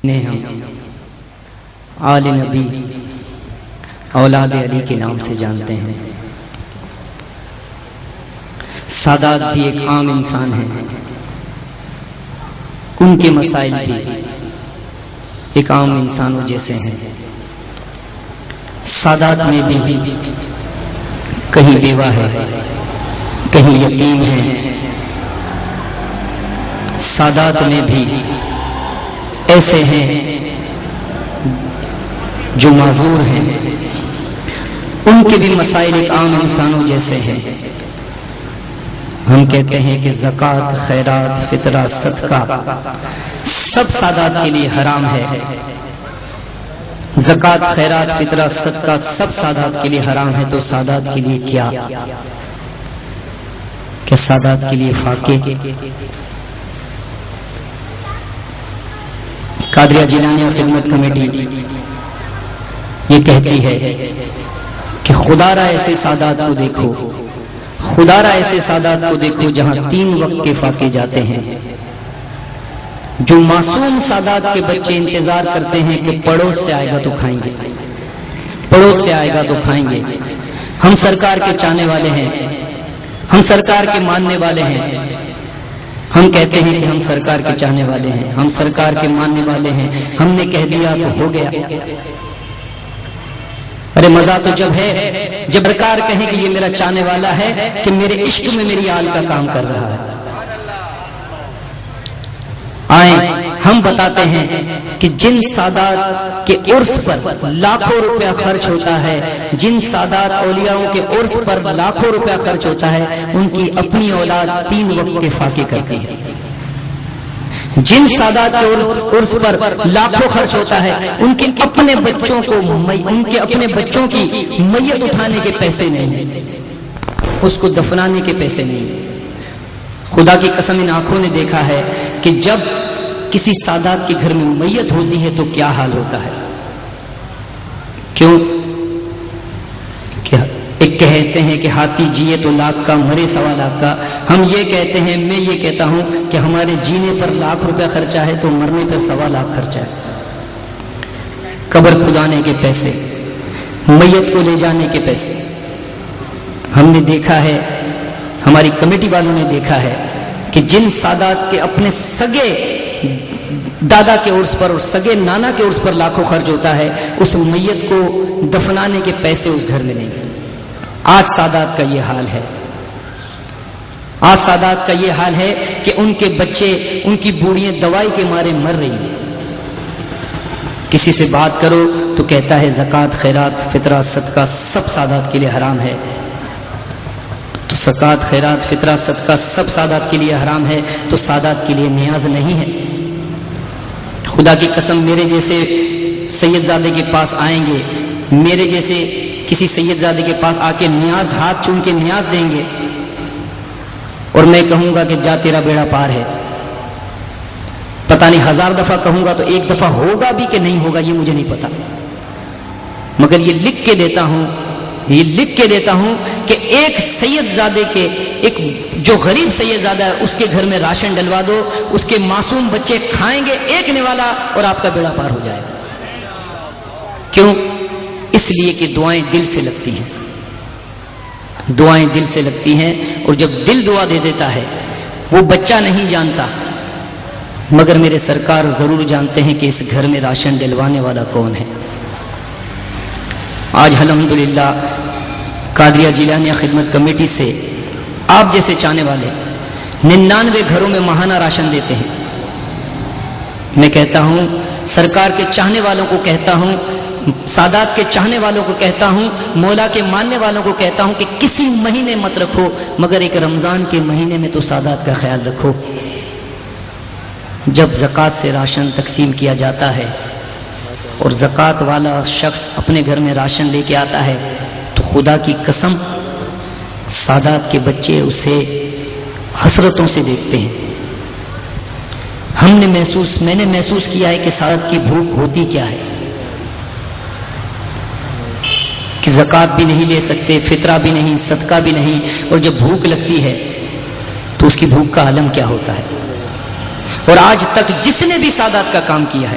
ہم آل نبی اولاد علی کے نام سے جانتے ہیں۔ سادات بھی ایک عام انسان ہیں، ان کے مسائل بھی ایک عام انسانوں جیسے ہیں۔ سادات میں بھی کہیں بیوہ ہے، کہیں یتیم ہے۔ سادات میں بھی ایسے ہیں جو معذور ہیں، ان کے بھی مسائل ایک عام انسانوں جیسے ہیں۔ ہم کہتے ہیں کہ زکوٰۃ، خیرات، فطرہ، صدقہ سب سادات کے لیے حرام ہے۔ زکوٰۃ، خیرات، فطرہ، صدقہ سب سادات کے لیے حرام ہے، تو سادات کے لیے کیا سادات کے لیے فاقے؟ قادریہ جیلانیہ خدمت کمیٹی یہ کہتی ہے کہ خدا را ایسے سادات کو دیکھو، خدا را ایسے سادات کو دیکھو جہاں 3 وقت کے فاقے جاتے ہیں۔ جو معصوم سادات کے بچے انتظار کرتے ہیں کہ پڑوس سے آئے گا تو کھائیں گے، پڑوس سے آئے گا تو کھائیں گے۔ ہم سرکار کے چاہنے والے ہیں، ہم سرکار کے ماننے والے ہیں۔ ہم کہتے ہیں کہ ہم سرکار کے چاہنے والے ہیں، ہم سرکار کے ماننے والے ہیں، ہم نے کہہ دیا تو ہو گیا۔ ارے مزہ تو جب ہے جب سرکار کہے کہ یہ میرا چاہنے والا ہے، کہ میرے عشق میں میری آل کا کام کر رہا ہے۔ آئیں ہم بتاتے ہیں کہ جن سادات کے عرس پر لاکھوں روپیہ خرچ ہوتا ہے، جن سادات اولیاءوں کے عرس پر لاکھوں روپیہ خرچ ہوتا ہے، ان کی اپنی اولاد 3 وقت کے فاقے کرتی ہے۔ جن سادات کے عرس پر لاکھوں خرچ ہوتا ہے، ان کے اپنے بچوں کو ان کے اپنے بچوں کی میت اٹھانے کے پیسے نہیں ہیں، اس کو دفنانے کے پیسے نہیں ہیں۔ خدا کی قسم ان آنکھوں نے دیکھا ہے کہ جب کسی سادات کے گھر میں میت ہوتی ہے تو کیا حال ہوتا ہے۔ کیوں؟ ایک کہتے ہیں کہ ہاتھی جیے تو لاکھ کا، مرے 1.25 لاکھ کا۔ ہم یہ کہتے ہیں، میں یہ کہتا ہوں کہ ہمارے جینے پر لاکھ روپے خرچہ ہے تو مرنے پر 1.25 لاکھ خرچہ ہے۔ قبر کھدانے کے پیسے، میت کو لے جانے کے پیسے۔ ہم نے دیکھا ہے، ہماری کمیٹی والوں نے دیکھا ہے کہ جن سادات کے اپنے سگے دادا کے عرس پر اور سگے نانا کے عرس پر لاکھوں خرچ ہوتا ہے، اس میت کو دفنانے کے پیسے اس گھر میں نہیں۔ آج سادات کا یہ حال ہے، آج سادات کا یہ حال ہے کہ ان کے بچے، ان کی بوڑھیاں دوائی کے مارے مر رہی ہیں۔ کسی سے بات کرو تو کہتا ہے زکوٰۃ، خیرات، فطرہ، صدقہ سب سادات کے لیے حرام ہے۔ تو زکوٰۃ، خیرات، فطرہ، صدقہ سب سادات کے لیے حرام ہے، تو سادات کے لیے نیاز نہیں ہے۔ خدا کی قسم میرے جیسے سید زادے کے پاس آئیں گے، میرے جیسے کسی سید زادے کے پاس آ کے نیاز ہاتھ چوم کے نیاز دیں گے، اور میں کہوں گا کہ جا تیرا بیڑا پار ہے۔ پتہ نہیں 1000 دفعہ کہوں گا تو 1 دفعہ ہوگا بھی کہ نہیں ہوگا یہ مجھے نہیں پتا، مگر یہ لکھ کے دیتا ہوں کہ ایک سید زادے کے، ایک جو غریب سید زادہ ہے اس کے گھر میں راشن ڈلوا دو، اس کے معصوم بچے کھائیں گے ایک نوالا اور آپ کا بیڑا پار ہو جائے گا۔ کیوں؟ اس لیے کہ دعائیں دل سے لگتی ہیں، دعائیں دل سے لگتی ہیں، اور جب دل دعا دے دیتا ہے، وہ بچہ نہیں جانتا مگر میرے سرکار ضرور جانتے ہیں کہ اس گھر میں راشن ڈلوانے والا کون ہے۔ آج الحمدللہ قادریہ جیلانیہ خدمت کمیٹی سے آپ جیسے چاہنے والے 99 گھروں میں ماہانہ راشن دیتے ہیں۔ میں کہتا ہوں سرکار کے چاہنے والوں کو کہتا ہوں، سادات کے چاہنے والوں کو کہتا ہوں، مولا کے ماننے والوں کو کہتا ہوں کہ کسی مہینے مت رکھو مگر ایک رمضان کے مہینے میں تو سادات کا خیال رکھو۔ جب زکوٰۃ سے راشن تقسیم کیا جاتا ہے اور زکوٰۃ والا شخص اپنے گھر میں راشن لے کے آتا ہے تو خدا کی قسم سادات کے بچے اسے حسرتوں سے دیکھتے ہیں۔ میں نے محسوس کیا ہے کہ سادات کی بھوک ہوتی کیا ہے، کہ زکوٰۃ بھی نہیں لے سکتے، فطرہ بھی نہیں، صدقہ بھی نہیں، اور جب بھوک لگتی ہے تو اس کی بھوک کا عالم کیا ہوتا ہے۔ اور آج تک جس نے بھی سادات کا کام کیا ہے